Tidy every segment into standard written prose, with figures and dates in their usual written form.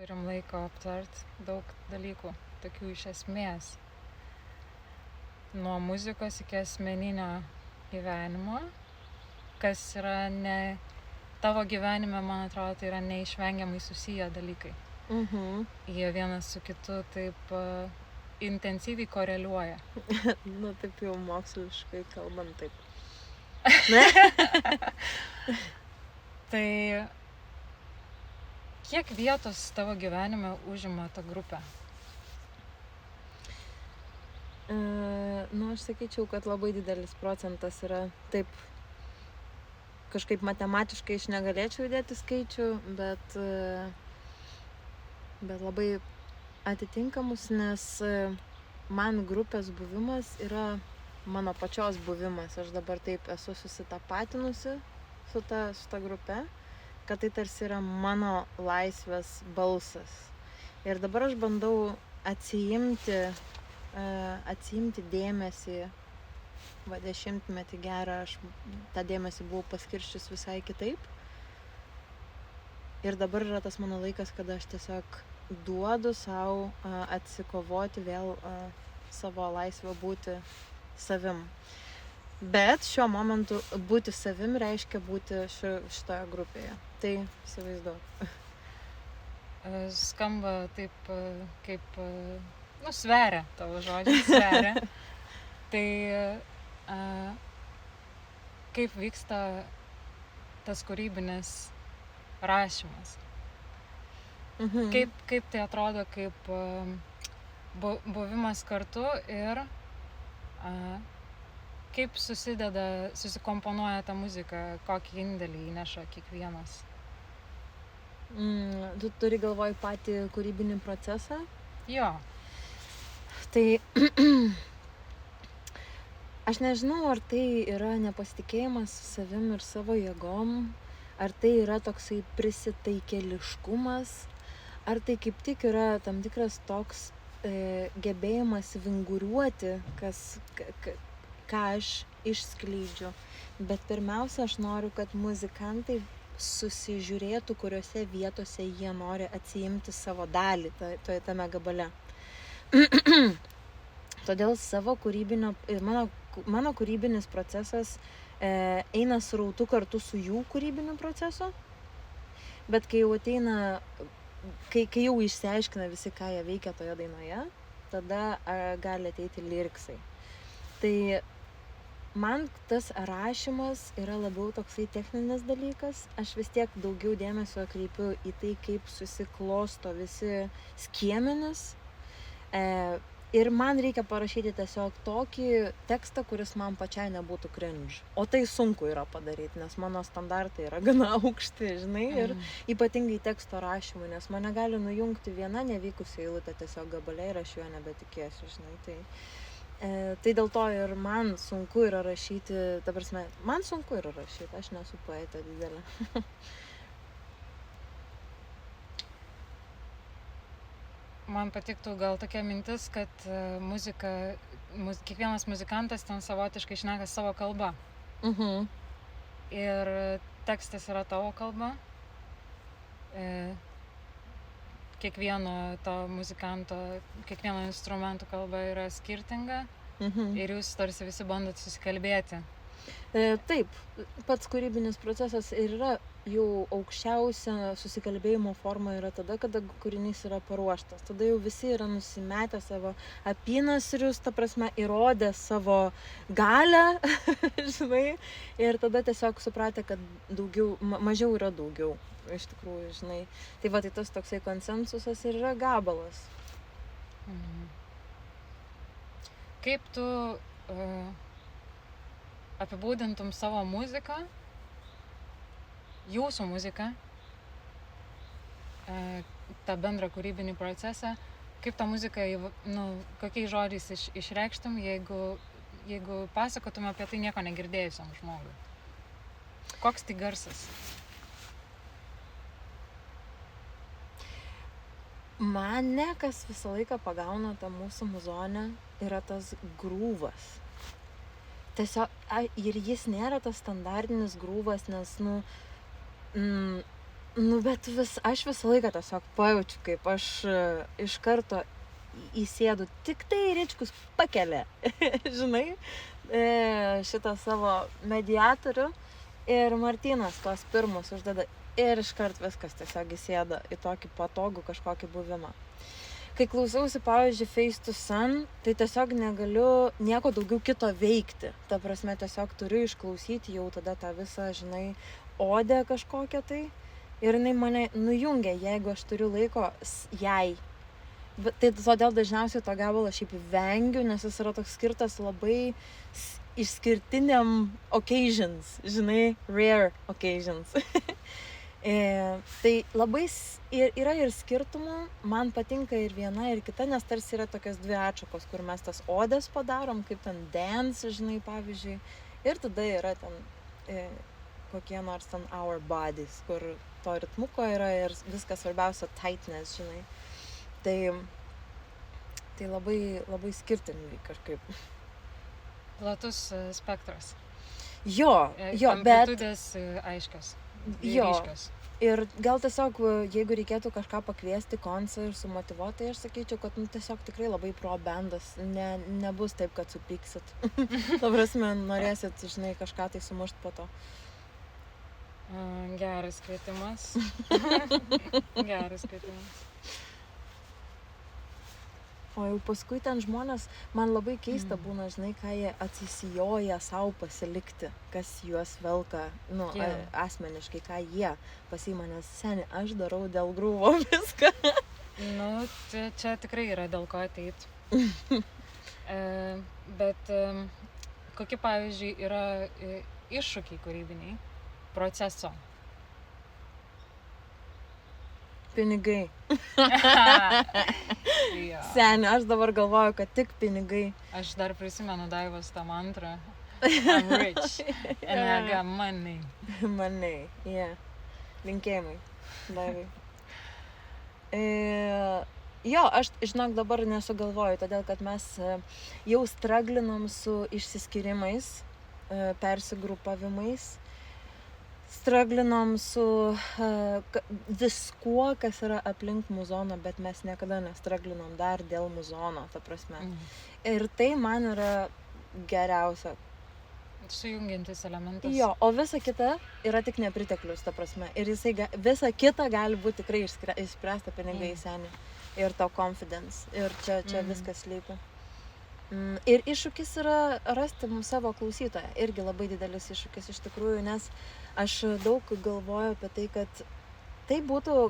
Turim laiko aptart daug dalykų, tokių iš esmės. Nuo muzikos iki asmeninio gyvenimo, kas yra ne tavo gyvenime, man atrodo, tai yra neišvengiamai susiję dalykai. Jie vienas su kitu taip intensyviai koreliuoja. Nu, taip jau moksliškai kalbant taip. Tai kiek vietos tavo gyvenime užima ta grupė? Nu, aš sakyčiau, kad labai didelis procentas yra taip, kažkaip matematiškai aš negalėčiau įdėti skaičių, bet labai atitinkamus, nes man grupės buvimas yra mano pačios buvimas. Aš dabar taip esu susitapatinusi su ta grupe, kad tai tarsi yra mano laisvės balsas. Ir dabar aš bandau atsiimti dėmesį, 10-metį gerą, aš tą dėmesį buvau paskirščius visai kitaip. Ir dabar yra tas mano laikas, kada aš tiesiog duodu savo atsikovoti vėl savo laisvę būti savim. Bet šiuo momentu būti savim reiškia būti šitoje grupėje. Tai įsivaizduok. Skamba taip kaip, sveria tavo žodžiai, sveria. Tai kaip vyksta tas kūrybinis rašymas? Kaip tai atrodo kaip buvimas kartu ir kaip susikomponuoja ta muzika, kokį indėlį įneša kiekvienas? Tu turi galvoj patį kūrybinį procesą? Jo. Tai aš nežinau, ar tai yra nepasitikėjimas savim ir savo jėgom, ar tai yra toksai prisitaikėliškumas, ar tai kaip tik yra tam tikras toks gebėjimas vinguriuoti, ką aš išskleidžiu. Bet pirmiausia, aš noriu, kad muzikantai susižiūrėtų, kuriuose vietose jie nori atsiimti savo dalį tame gabale. Todėl savo mano kūrybinis procesas eina srautu kartu su jų kūrybiniu procesu, bet kai jau ateina, kai jau išsiaiškina visi, ką jie veikia toje dainoje, tada gali ateiti lyriksai. Tai man tas rašymas yra labiau toksai techninis dalykas. Aš vis tiek daugiau dėmesio kreipiu į tai, kaip susiklosto visi skiemenis. Ir man reikia parašyti tiesiog tokį tekstą, kuris man pačiai nebūtų cringe. O tai sunku yra padaryti, nes mano standartai yra gana aukšti, žinai, ir ypatingai teksto rašymui, nes mane gali nujungti viena nevykusi eilutė tiesiog gabale ir aš juo nebetikėsiu, žinai. Tai dėl to ir man sunku yra rašyti, aš nesu poetė didelė. Man patiktų gal tokia mintis, kad kiekvienas muzikantas ten savotiškai šneka savo kalbą. Ir tekstas yra tavo kalba. Kiekvieno to muzikanto, kiekvieno instrumento kalba yra skirtinga. Ir jūs tarsi visi bandot susikalbėti. Taip, pats kūrybinis procesas ir yra jau aukščiausia susikalbėjimo forma yra tada, kada kūrinys yra paruoštas. Tada jau visi yra nusimetę savo apynasrius, ta prasme, įrodę savo galią, žinai, ir tada tiesiog supratę, kad mažiau yra daugiau, iš tikrųjų, žinai. Tai va, tai tas toksai konsensusas ir yra gabalas. Kaip tu apibūdintum savo muziką, jūsų muziką, tą bendrą kūrybinį procesą, kaip tą muziką, kokiais žodžiais išreikštum, jeigu pasakotum apie tai nieko negirdėjusiam žmogui? Koks tai garsas? Mane, kas visą laiką pagauna tą mūsų muzonę, yra tas grūvas. Tiesiog, ir jis nėra tas standartinis grūvas, nes, Bet aš visą laiką tiesiog pajaučiu, kaip aš iš karto įsėdu, tik tai Ričkus pakelia, žinai, šitą savo mediatorių ir Martynas tuos pirmus uždeda ir iškart viskas tiesiog įsėda į tokį patogų kažkokį buvimą. Kai klausausi, pavyzdžiui, Face to Sun, tai tiesiog negaliu nieko daugiau kito veikti. Ta prasme, tiesiog turiu išklausyti jau tada tą visą, žinai, odę kažkokią tai. Ir jinai mane nujungia, jeigu aš turiu laiko jai. Bet tai todėl dažniausiai to gabalo šiaip vengiu, nes jis yra toks skirtas labai išskirtiniam occasions, žinai, rare occasions. Tai labai yra ir skirtumų, man patinka ir viena, ir kita, nes tarsi yra tokios dvi atšakos, kur mes tas odes padarom, kaip ten dance, žinai, pavyzdžiui, ir tada yra ten kokie nors ten our bodies, kur to ritmuko yra ir viskas svarbiausia tightness, žinai. Tai labai, labai skirtingai kažkaip. Platus spektras. Jo, bet... Amplitudės aiškios. Jo. Ryškios. Ir gal tiesiog, jeigu reikėtų kažką pakviesti koncą ir sumotyvuoti, tai aš sakyčiau, kad tiesiog tikrai labai pro bandas, nebus taip, kad supyksit. Ta prasme, norėsit, žinai, kažką tai sumušt po to. Geras kvietimas. Geras kvietimas. O jau paskui ten žmonės, man labai keista būna, žinai, ką jie atsisijoja savo pasilikti, kas juos velka, asmeniškai, ką jie pasiima, nes seni, aš darau dėl grūvo viską. Čia tikrai yra dėl ko ateit. Bet kokie, pavyzdžiui, yra iššūkiai kūrybiniai proceso? Pinigai. Jo. Seni, aš dabar galvoju, kad tik pinigai. Aš dar prisimenu Daivos tą mantrą. I'm rich and I got money. Money, yeah. Linkėjimai, Daivai. Jo, aš, žinok, dabar nesugalvoju, todėl kad mes jau straglinom su išsiskyrimais, persigrupavimais. Straglinom su viskuo, kas yra aplink muzoną, bet mes niekada nestraglinom dar dėl muzono, ta prasme. Ir tai man yra geriausia. Sujungiantis elementas. Jo, o visa kita yra tik nepriteklius, ta prasme. Ir visa kita gali būti tikrai išspręsta pinigai seni. Ir to confidence. Ir čia viskas slypi. Ir iššūkis yra rasti savo klausytoją. Irgi labai didelis iššūkis iš tikrųjų, nes aš daug galvoju apie tai, kad tai būtų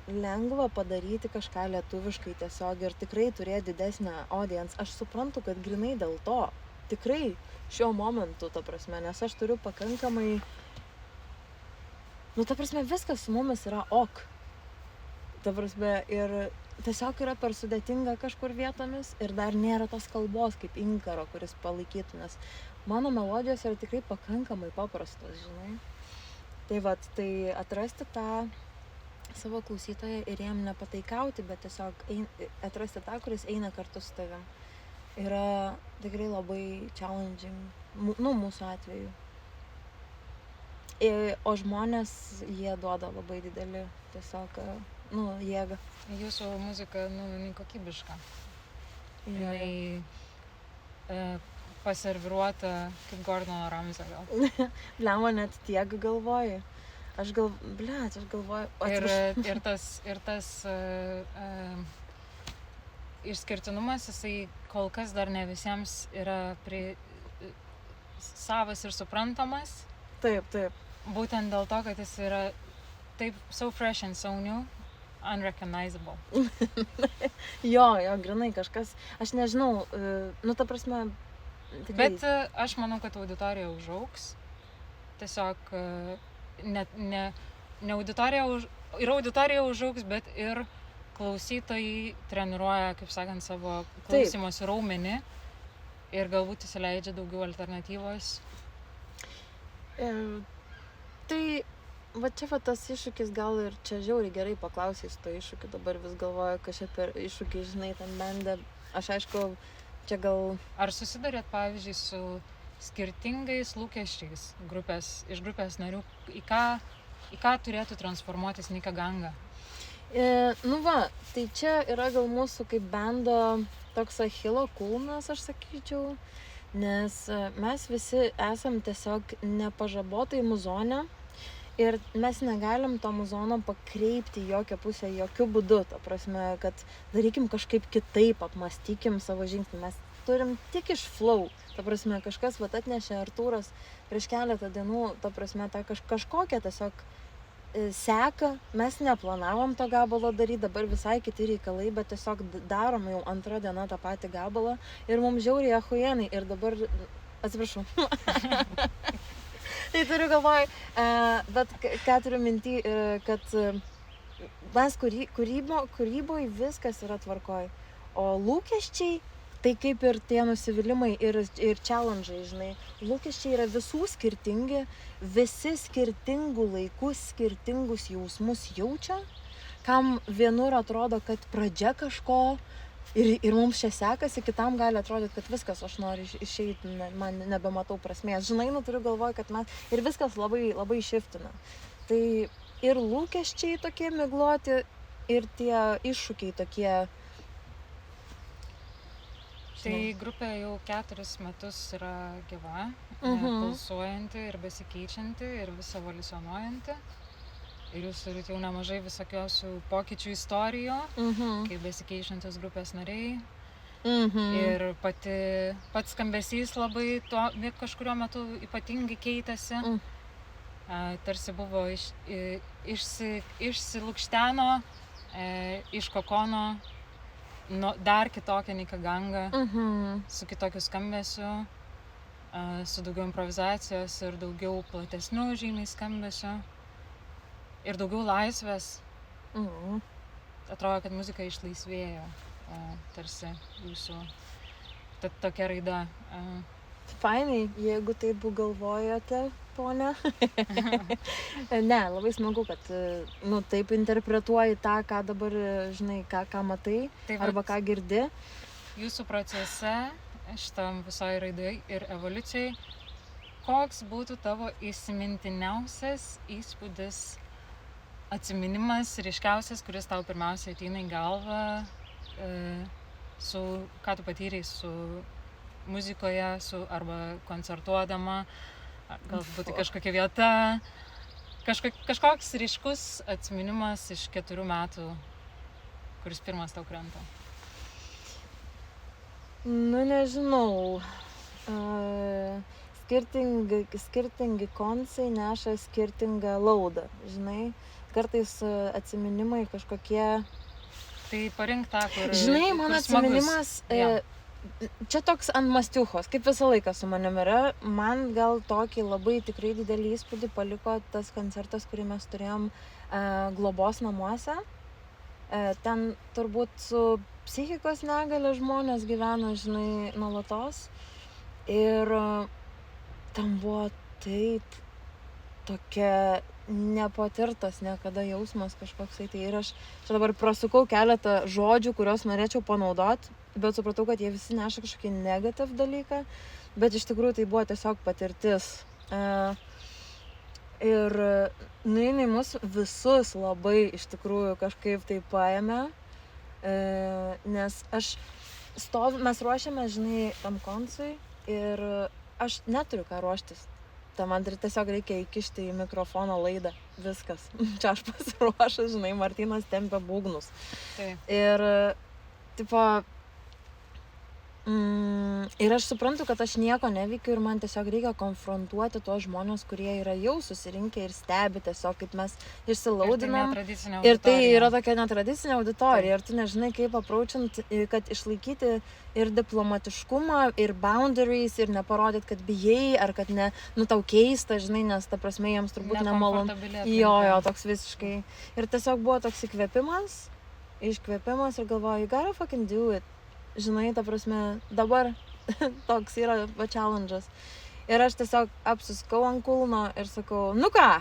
lengva padaryti kažką lietuviškai tiesiog ir tikrai turėti didesnę audience. Aš suprantu, kad grinai dėl to, tikrai šiuo momentu, ta prasme, nes aš turiu pakankamai, ta prasme, viskas su mumis yra ok. Ta prasme, ir tiesiog yra per sudėtinga kažkur vietomis ir dar nėra tos kalbos kaip inkaro, kuris palaikytų, nes mano melodijos yra tikrai pakankamai paprastos, žinai. Tai atrasti tą savo klausytoją ir jam nepataikauti, bet tiesiog atrasti tą, kuris eina kartu su tavim. Yra tikrai labai challenging, mūsų atveju. O žmonės, jie duoda labai didelį tiesiog, jėgą. Jūsų muzika, kokybiška. Jinai paserviruota kaip Gordono Ramsio gal. Blemba, net tiek galvoju. Aš galvoju. Ir tas išskirtinumas, jisai kol kas dar ne visiems yra savas ir suprantamas. Taip. Būtent dėl to, kad jis yra taip so fresh and so new, unrecognizable. Jo, grinai kažkas, aš nežinau, ta prasme... Tikrai. Bet aš manau, kad auditorija užaugs. Tiesiog ne auditorija užaugs, bet ir klausytojai treniruoja, kaip sakant, savo klausymosi raumenį ir galbūt įsileidžia daugiau alternatyvos. Tai va čia tas iššūkis gal ir čia žiauriai gerai paklausai su to iššūkiu, dabar vis galvoju, kad čia per iššūkį, žinai, ten bendė, aš aišku, čia gal... Ar susidarėt, pavyzdžiui, su skirtingais lūkesčiais iš grupės narių, į į ką turėtų transformuotis Nika Ganga? Nu va, tai čia yra gal mūsų kaip bendo toks Achilo kulnas, aš sakyčiau, nes mes visi esam tiesiog nepažabotai muzonė ir mes negalim to muzono pakreipti į jokią pusę, jokių būdų, ta prasme, kad darykim kažkaip kitaip, apmąstykim savo žingsnį, mes turim tik iš flow, ta prasme, kažkas vat atnešė Artūras prieš keletą dienų, ta prasme, tą kažkokią tiesiog seka, mes neplanavom to gabalo daryti, dabar visai kiti reikalai, bet tiesiog darom jau antrą dieną tą patį gabalą ir mums žiauriai achujenai ir dabar, atsiprašau, tai turiu galvoj, bet ką turiu minty, kad mes kūryboj viskas yra tvarkoj, o lūkesčiai, tai kaip ir tie nusivylimai ir challenge'ai, žinai, lūkesčiai yra visų skirtingi, visi skirtingų laikų, skirtingus jausmus jaučia, kam vienur atrodo, kad pradžia kažko ir mums čia sekasi, kitam gali atrodyti, kad viskas, aš noriu išeiti, man nebematau prasmės. Žinai, turiu galvoj, kad mes ir viskas labai, labai šiftina. Tai ir lūkesčiai tokie migloti, ir tie iššūkiai tokie. Tai grupė jau 4 metus yra gyva, pulsuojanti ir besikeičianti ir vis evoliucionuojanti. Ir jūs turite jau nemažai visokiausių pokyčių istorijų, kaip besikeičiantis grupės nariai. Ir pats skambesys labai kažkurio metu ypatingai keitėsi. Tarsi buvo išsilukšteno iš kokono. Dar kitokia Nika Ganga, su kitokiu skambesiu, su daugiau improvizacijos ir daugiau platesnių žymiai skambesiu ir daugiau laisvės. Atrodo, kad muzika išlaisvėjo, tarsi jūsų tokia raida. Fainai, jeigu taip galvojate, ponia. Ne, labai smagu, kad taip interpretuoji tą, ką dabar, žinai, ką matai, tai arba ką girdi. Jūsų procese, šitam visoj raidai ir evoliucijai, koks būtų tavo įsimintiniausias įspūdis, atsiminimas, ryškiausias, kuris tau pirmiausiai ateina į galvą, ką tu patyrei su muzikoje, arba koncertuodama, galbūt kažkokia vieta, kažkoks ryškus atsiminimas iš 4 metų, kuris pirmas tau krenta. Nu, nežinau. Skirtingi koncai neša skirtingą laudą, žinai. Kartais atsiminimai kažkokie. Tai parink tą, kur žinai, mano atsiminimas, čia toks ant mastiuchos, kaip visą laiką su manim yra. Man gal tokį labai tikrai didelį įspūdį paliko tas koncertas, kurį mes turėjom globos namuose. Ten turbūt su psichikos negalia žmonės gyvena, žinai, nuolatos. Ir ten buvo taip tokia nepatirtas niekada jausmas kažkoksai. Tai ir aš čia dabar prasukau keletą žodžių, kuriuos norėčiau panaudoti, bet supratau, kad jie visi neša kažkokį negatyv dalyką, bet iš tikrųjų tai buvo tiesiog patirtis. Ir jinai mus visus labai iš tikrųjų kažkaip tai paėmė, nes mes ruošiame, žinai, tam koncui ir aš neturiu ką ruoštis. Man tiesiog reikia įkišti į mikrofono laidą. Viskas. Čia aš pasiruošęs, žinai, Martynas tempia būgnus. Ir, ir aš suprantu, kad aš nieko neveikiu ir man tiesiog reikia konfrontuoti tuos žmonės, kurie yra jau susirinkę ir stebi tiesiog, kaip mes išsilaudinam. Ir tai yra tokia netradicinė auditorija. Ir tu nežinai, kaip approachint, kad išlaikyti ir diplomatiškumą, ir boundaries, ir neparodyt, kad bijai, ar kad tau keista, žinai, nes ta prasme jiems turbūt nemalonu. Jo, toks visiškai. Ir tiesiog buvo toks iškvėpimas ir galvoju, you gotta fucking do it. Žinai, ta prasme, dabar toks yra challenge'as. Ir aš tiesiog apsiskau ant kulno ir sakau, nu ką,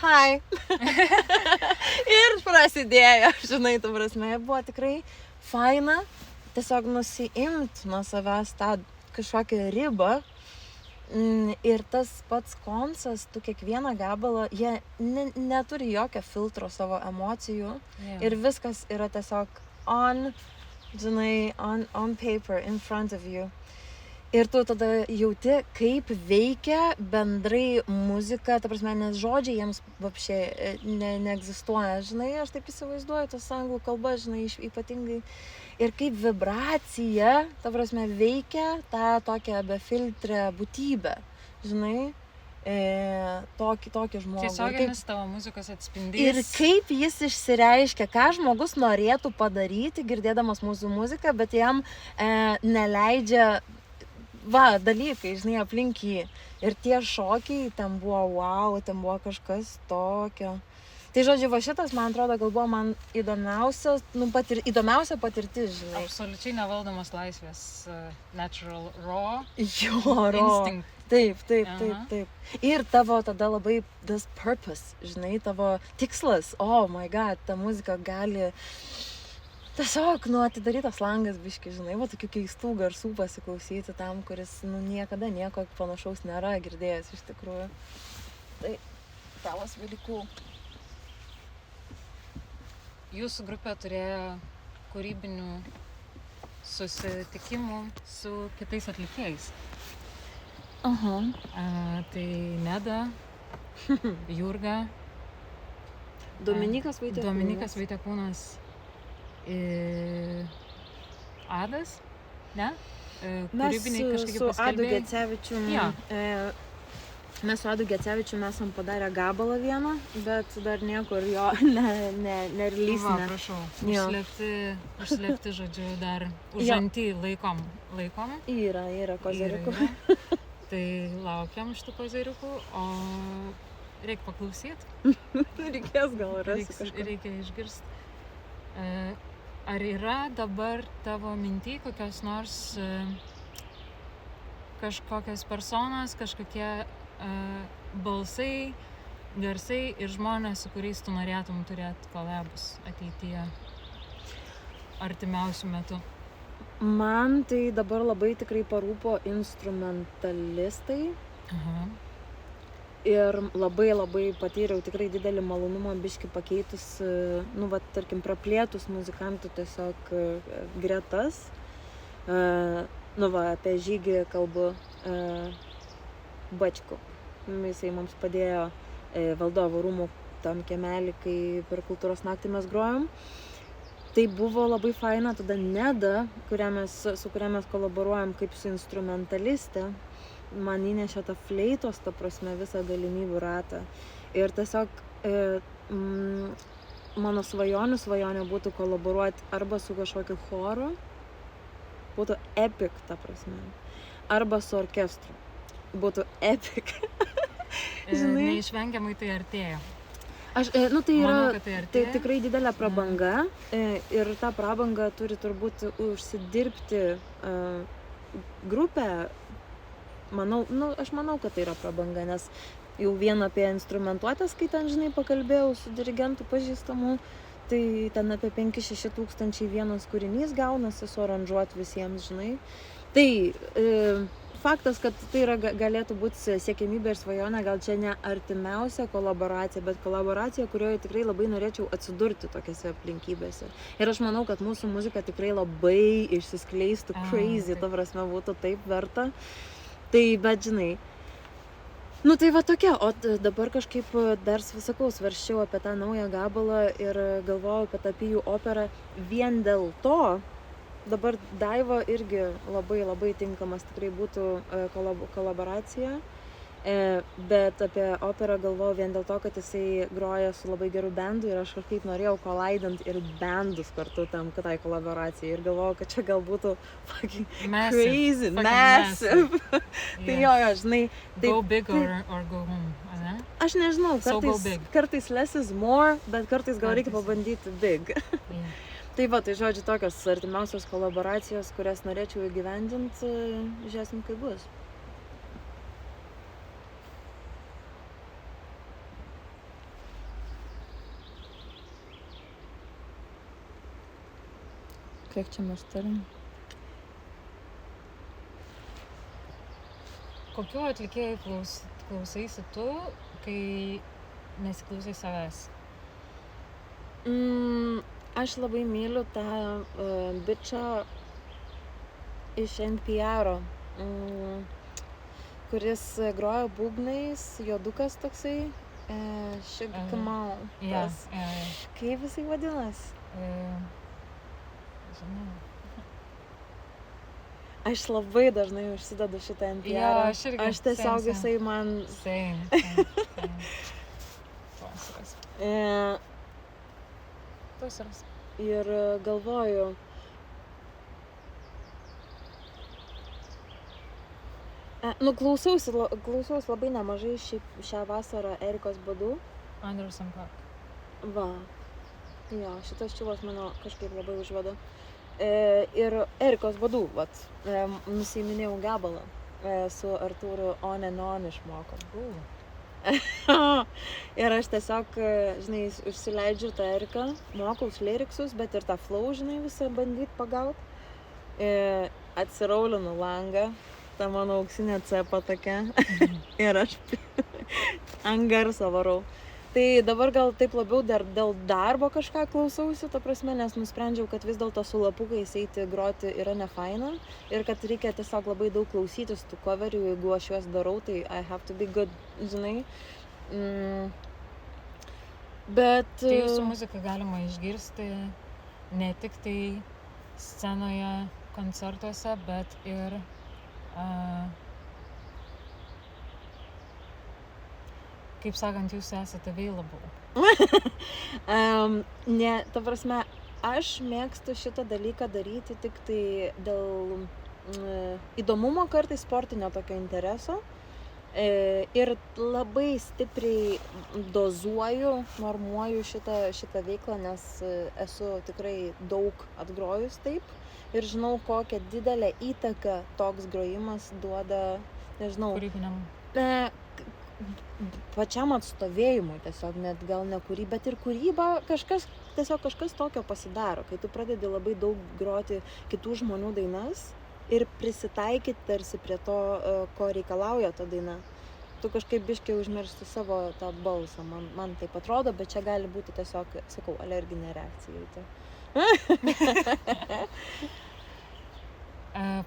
hi. Ir prasidėjo, žinai, ta prasme, buvo tikrai faina tiesiog nusiimt nuo savęs tą kažkokią ribą, Ir tas pats Konsas, tu kiekvieną gabalą, jie neturi jokio filtro savo emocijų ir viskas yra tiesiog žinai, on paper, in front of you. Ir tu tada jauti, kaip veikia bendrai muzika, ta prasme, nes žodžiai jiems vapšė neegzistuoja, žinai, aš taip įsivaizduoju, tas anglų kalba, žinai, ypatingai. Ir kaip vibracija, ta prasme, veikia tą tokią befiltrę būtybę, žinai, tokį žmogų. Tiesioginis tavo muzikos atspindys. Ir kaip jis išsireiškia, ką žmogus norėtų padaryti, girdėdamas mūsų muziką, bet jam neleidžia dalykai, žinai, aplink jį. Ir tie šokiai, ten buvo wow, ten buvo kažkas tokio. Tai žodžiu, va šitas, man atrodo, gal buvo man įdomiausia patirtis, žinai. Absoliučiai nevaldomas laisvės, natural, raw, raw. instinct. Taip. Ir tavo tada labai this purpose, žinai, tavo tikslas, oh my god, ta muzika gali tiesiog, atidarytas langas biški, žinai, va tokių keistų garsų pasiklausyti tam, kuris, niekada nieko panašaus nėra girdėjęs iš tikrųjų. Tai, that was really cool. Jūsų grupė turėjo kūrybinių susitikimų su kitais atlikėjais. Tai Neda, Jurga, Dominykas Vaitekūnas, Adas, ne? Mes su Adu Gecevičium, mes su Adu Gecevičium esam padarę gabalą vieną, bet dar niekur jo nerelysime. Va, prašau, užslėpti, žodžiu, dar užantį laikom. Yra kozeriukų. Tai laukiam šitų kozeriukų, o reikia paklausyti. Reikės gal rasti kažką. Reikia išgirsti. Ar yra dabar tavo minty kokios nors kažkokios personos, kažkokie balsai, garsai ir žmonės, su kuriais tu norėtum turėti kolabus ateityje, artimiausių metų? Man tai dabar labai tikrai parūpo instrumentalistai. Ir labai patyriau tikrai didelį malonumą biškį pakeitus, tarkim, praplėtus muzikantų tiesiog gretas. Apie Žygį kalbu Bačku. Jisai mums padėjo Valdovų rūmų tam kiemelį, kai per kultūros naktį mes grojom. Tai buvo labai faina, tada Neda, su kuria mes kolaboruojam kaip su instrumentaliste, man įnešė tą fleitos, ta prasme, visą galimybių ratą. Ir tiesiog mano svajonė būtų kolaboruoti arba su kažkokiu choru, būtų epic, ta prasme, arba su orkestru, būtų epic. Neišvengiamai tai artėja. Tai Manau, kad yra tikrai didelė prabanga ir tą prabangą turi turbūt užsidirbti grupę. Aš manau, kad tai yra prabanga, nes jau vien apie instrumentuotės, kai ten, žinai, pakalbėjau su dirigentu pažįstamu, tai ten apie 5-6 tūkstančiai vienas kūrinys gaunasi suaranžuoti visiems, žinai. Tai faktas, kad tai galėtų būti siekiamybė ir svajonė, gal čia ne artimiausia kolaboracija, bet kolaboracija, kurioje tikrai labai norėčiau atsidurti tokiose aplinkybėse. Ir aš manau, kad mūsų muzika tikrai labai išsiskleistų crazy, ta prasme, būtų taip verta. Tai, bet žinai, tai va tokia, o dabar kažkaip dar, sakau, svarsčiau apie tą naują gabalą ir galvojau apie tą Pijų operą vien dėl to. Dabar Daiva irgi labai tinkamas tikrai būtų kolaboracija, bet apie operą galvojau vien dėl to, kad jisai groja su labai geru bendu ir aš kažkaip norėjau kolaidant ir bendus kartu tam kitai kolaboracijai ir galvojau, kad čia gal būtų fucking crazy, massive. Tai jo, žinai. Go big or go home, ne? Aš nežinau, kartais less is more, bet kartais gal reikia pabandyti big. Tai va, tai žodžiu, tokios artimiausios kolaboracijos, kurias norėčiau įgyvendinti, žiūrėsim, kaip bus. Kiek čia mes turim? Kokių atlikėjų klausaisi tu, kai nesiklausai savęs? Aš labai myliu tą bičą iš NPR, kuris groja būgnais, juodukas toksai, Shigkamau. Kaip jisai vadinasi? Žinau. Aš labai dažnai užsidedu šitą NPR. Jo, aš irgi. Aš tiesiog jisai man... Same. Tuos. Ir galvoju, klausiausi labai nemažai šią vasarą Erikos Badu. Anderson Paak. Va. Jo, šitas čiūvas mano kažkaip labai užveda. Ir Erikos Badu, nusiiminėjau gabalą su Artūru On and On išmokom. Ir aš tiesiog, žinai, užsileidžiu tą Eriką, mokaus lyriksus, bet ir tą flow, žinai, visą bandyt pagaut. Atsiraulinu langą, ta mano auksinė cepa tokia, ir aš ant garso varau. Tai dabar gal taip labiau dėl darbo kažką klausausi, ta prasme, nes nusprendžiau, kad vis dėlto su lapukais eiti groti yra nefaina ir kad reikia tiesiog labai daug klausytis tų coverių, jeigu aš juos darau, tai I have to be good, žinai. Bet... Tai jūsų muziką galima išgirsti ne tik tai scenoje, koncertuose, bet ir kaip sakant, jūs esate available. Ne, ta prasme, aš mėgstu šitą dalyką daryti tik tai dėl įdomumo, kartais sportinio tokio intereso. Ir labai stipriai dozuoju, normuoju šitą veiklą, nes esu tikrai daug atgrojus taip. Ir žinau, kokią didelę įtaką toks grojimas duoda, nežinau, kūrybiniam. Pačiam atstovėjimui tiesiog, net gal ne kūryba, bet ir kūryba kažkas tokio pasidaro, kai tu pradedi labai daug groti kitų žmonių dainas ir prisitaikyti tarsi prie to, ko reikalauja ta daina. Tu kažkaip biškai užmiršti savo tą balsą, man taip atrodo, bet čia gali būti tiesiog, sakau, alerginė reakcija į tai.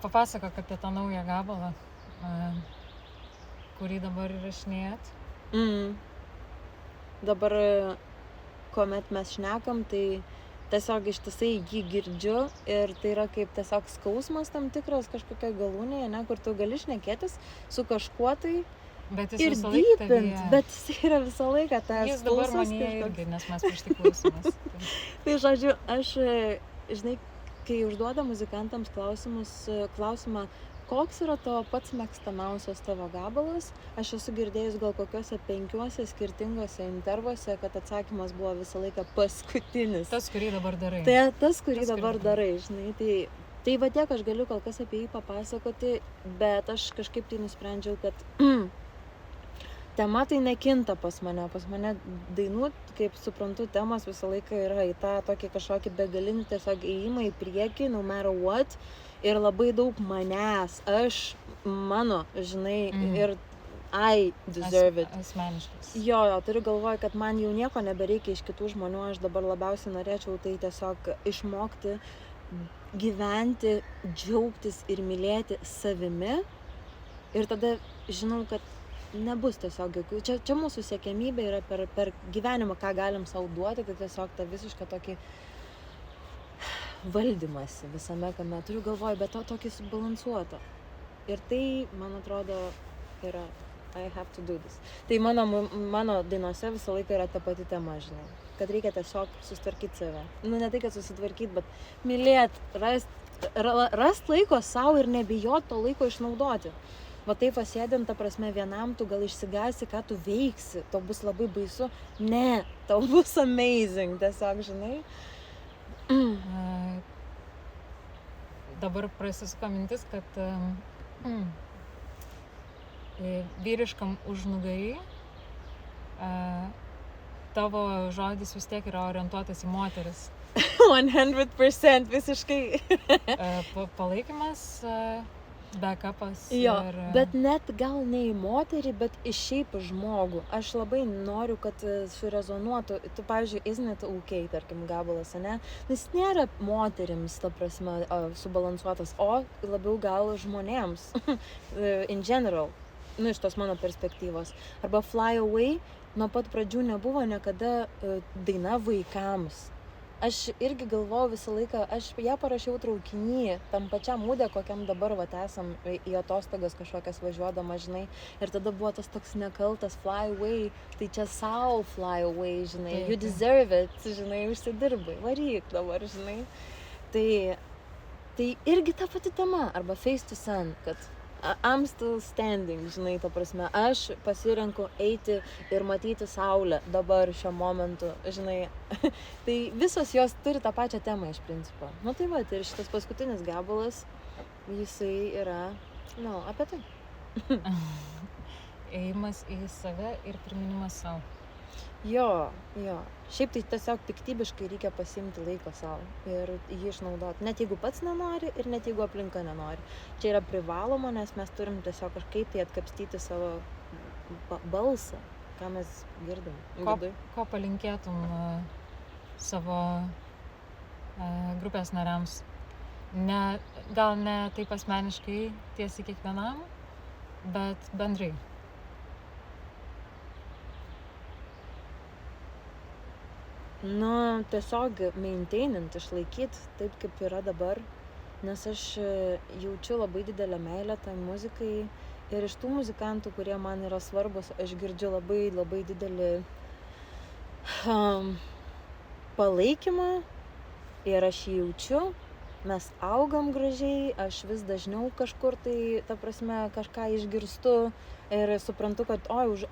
Papasakok apie tą naują gabalą, kurį dabar įrašinėjat. Dabar, kuomet mes šnekam, tai tiesiog ištisai jį girdžiu ir tai yra kaip tiesiog skausmas tam tikras kažkokia galūnėje, ne, kur tu gali šnekėtis su kažkuo tai ir dypint, bet jis yra visą laiką tas jis dabar manyje irgi, nes mes prieš tai klausomės. Tai žodžiu, aš, žinai, kai užduoda muzikantams klausimą, koks yra tavo pats mėgstamiausias tavo gabalas, aš esu girdėjus gal kokiuose 5 skirtingose intervuose, kad atsakymas buvo visą laiką paskutinis. Tas, kurį dabar darai. Tai tas, kurį dabar darai, žinai. Tai va tiek aš galiu kol kas apie jį papasakoti, bet aš kažkaip tai nusprendžiau, kad tema tai nekinta pas mane. Pas mane dainų, kaip suprantu, temos visą laiką yra į tą tokį kažkokį begalinį tiesiog ėjimą į priekį, no matter what. Ir labai daug manęs, mano, žinai, ir I deserve it. Asmeniškas. Jo, turiu galvoje, kad man jau nieko nebereikia iš kitų žmonių, aš dabar labiausiai norėčiau tai tiesiog išmokti gyventi, džiaugtis ir mylėti savimi. Ir tada žinau, kad nebus tiesiog jokių. Čia mūsų siekiamybė yra per gyvenimą, ką galim sau duoti, tai tiesiog tą visišką tokį valdymasi visame, kame turiu galvoje, bet to tokį subalansuotą. Ir tai, man atrodo, yra I have to do this. Tai mano dainose visą laiką yra ta pati tema, žinai. Kad reikia tiesiog susitvarkyti save. Ne tai, kad susitvarkyti, bet mylėt, rast laiko savo ir nebijot to laiko išnaudoti. Va taip pasėdint, ta prasme, vienam tu gal išsigąsi, ką tu veiksi, tau bus labai baisu. Ne, tau bus amazing, tiesiog, žinai. Dabar prasisuka mintis, kad vyriškam užnugarį tavo žodis vis tiek yra orientuotas į moteris. 100% visiškai. Palaikymas backupas Jo, ir... bet net gal ne į moterį, bet į šiaip žmogų. Aš labai noriu, kad surezonuotų. Tu, pavyzdžiui, Isn't It Okay, tarkim, gabalas, ne? Jis nėra moterims, ta prasme, subalansuotas, o labiau gal žmonėms. In general. Nu, iš tos mano perspektyvos. Arba Fly Away nuo pat pradžių nebuvo niekada daina vaikams. Aš irgi galvojau visą laiką, aš ją parašiau traukiny, tam pačiam mūdė, kokiam dabar vat esam į atostogas kažkokias važiuodama, žinai. Ir tada buvo tas toks nekaltas Fly Away, tai čia sau Fly Away, žinai. Taip. You deserve it, žinai, užsidirbai, varyk dabar, žinai. Tai irgi ta pati tema, arba Face to Sun, kad I'm still standing, žinai, ta prasme, aš pasirenku eiti ir matyti saulę dabar šiuo momentu, žinai. Tai visos jos turi tą pačią temą iš principo. Nu tai va, ir šitas paskutinis gabalas, jisai yra, nu, apie tai. Ėjimas į save ir priminimas savo. Jo. Šiaip tai tiesiog piktybiškai reikia pasiimti laiko savo ir jį išnaudoti. Net jeigu pats nenori ir net jeigu aplinka nenori. Čia yra privaloma, nes mes turim tiesiog kažkaip tai atkapstyti savo balsą, ką mes girdim. Ko palinkėtum savo grupės nariams? Gal ne taip asmeniškai tiesiai kiekvienam, bet bendrai. Nu, tiesiog maintainint, išlaikyti taip, kaip yra dabar, nes aš jaučiu labai didelę meilę tai muzikai ir iš tų muzikantų, kurie man yra svarbus, aš girdžiu labai, labai didelį palaikymą ir aš jį jaučiu. Mes augam gražiai, aš vis dažniau kažkur tai, ta prasme, kažką išgirstu ir suprantu, kad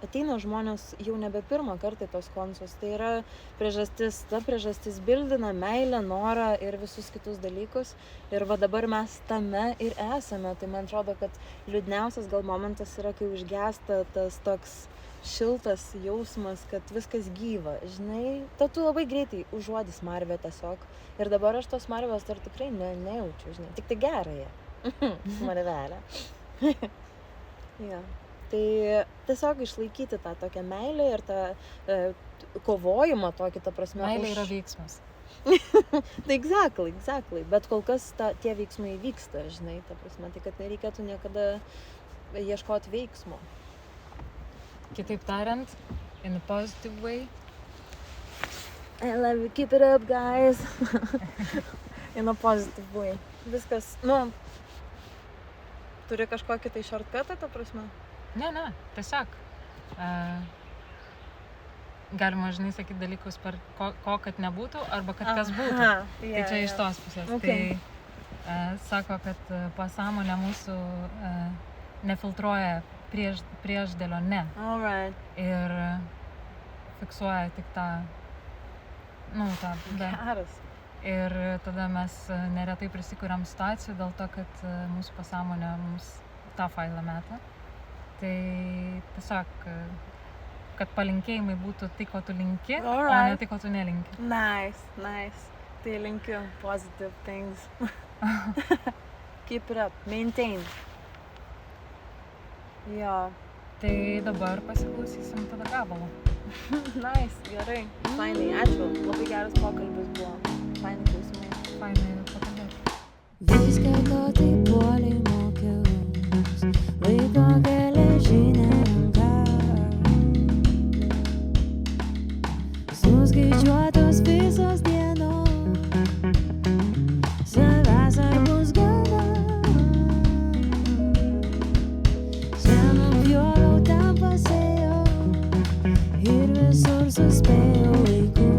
ateina žmonės jau nebe pirmą kartą į tos koncertus. Tai yra ta priežastis bildina meilę, norą ir visus kitus dalykus. Ir va dabar mes tame ir esame. Tai man atrodo, kad liūdniausias gal momentas yra, kai užgesta tas toks šiltas jausmas, kad viskas gyva, žinai. Tu labai greitai užuodi smarvę tiesiog. Ir dabar aš tos smarvės dar tikrai nejaučiu, žinai. Tik tai gerąją. Smarvelę. Ja. Tai tiesiog išlaikyti tą tokią meilę ir tą kovojimą tokį, ta prasme. Meilė yra veiksmas. Tai exactly. Bet kol kas tie veiksmai vyksta, žinai, ta prasme. Tai kad nereikėtų niekada ieškoti veiksmo. Kitaip tariant, in a positive way. I love you, keep it up, guys. In a positive way. Viskas, turi kažkokį tai shortcutą, ta prasme? Ne, tiesiog. Galima, žinai, sakyti dalykus per ko kad nebūtų, arba kad kas būtų. Tai čia iš tos pusės. Okay. Tai sako, kad pasąmonė mūsų nefiltruoja priešdėlio ne. Alright. Ir fiksuoja tik tą, tą be. Geras. Ir tada mes neretai prisikuriam situacijų dėl to, kad mūsų pasąmonė mums tą failą meta. Tai tiesiog, kad palinkėjimai būtų tai, ko tu linki, o ne tai, ko tu nelinki. Nice. Tai linkiu positive things. Keep it up, maintain. Jo. Tai dabar pasiklausysim tada gabalo. Nice, gerai. Fainai, ačiū. Labai geras pokalbis buvo. Fainai klausimai. Fainai pakalbėti. Viską, ko taip puoliai mokiaus, laiko geležinė ranka. Suskaičiuotos visos dienos, savęs ar bus gana. Šiandien pjoviau, ten pasėjau ir visur suspėjau laiku.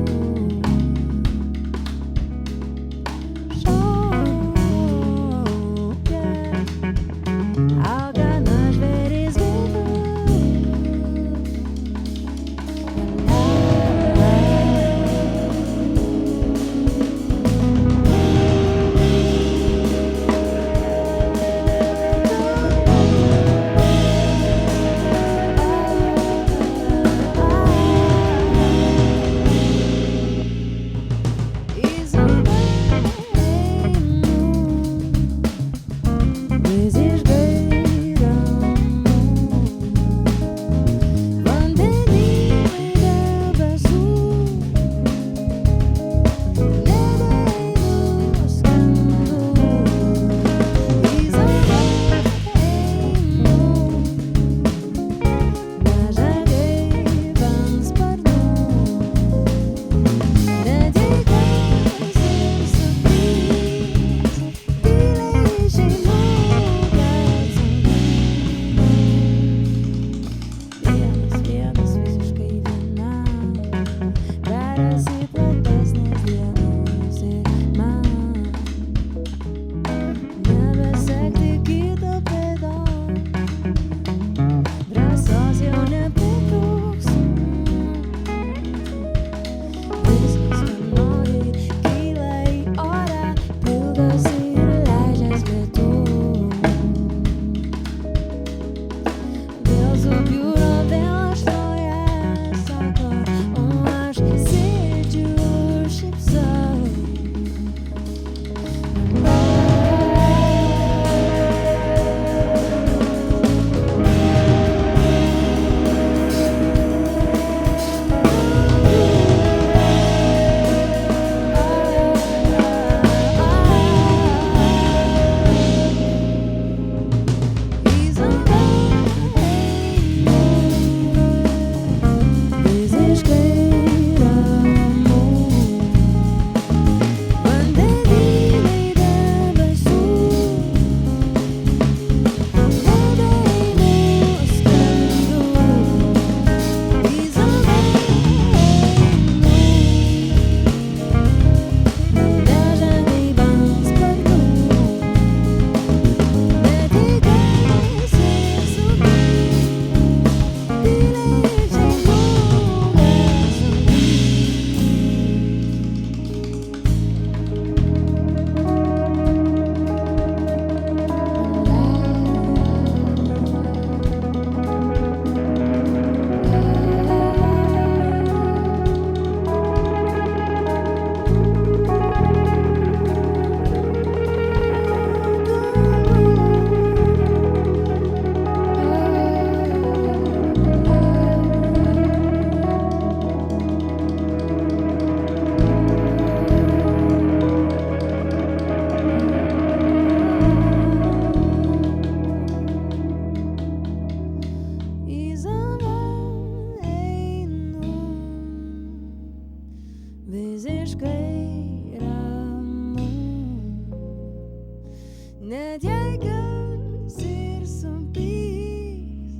Net jei kas ir supys,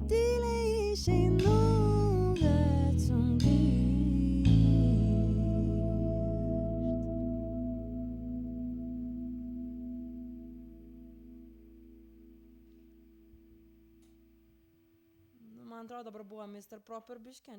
tyliai išeinu, bet sugrįžt. Nu, man atrodo, dabar buvo Mr. Proper biškė,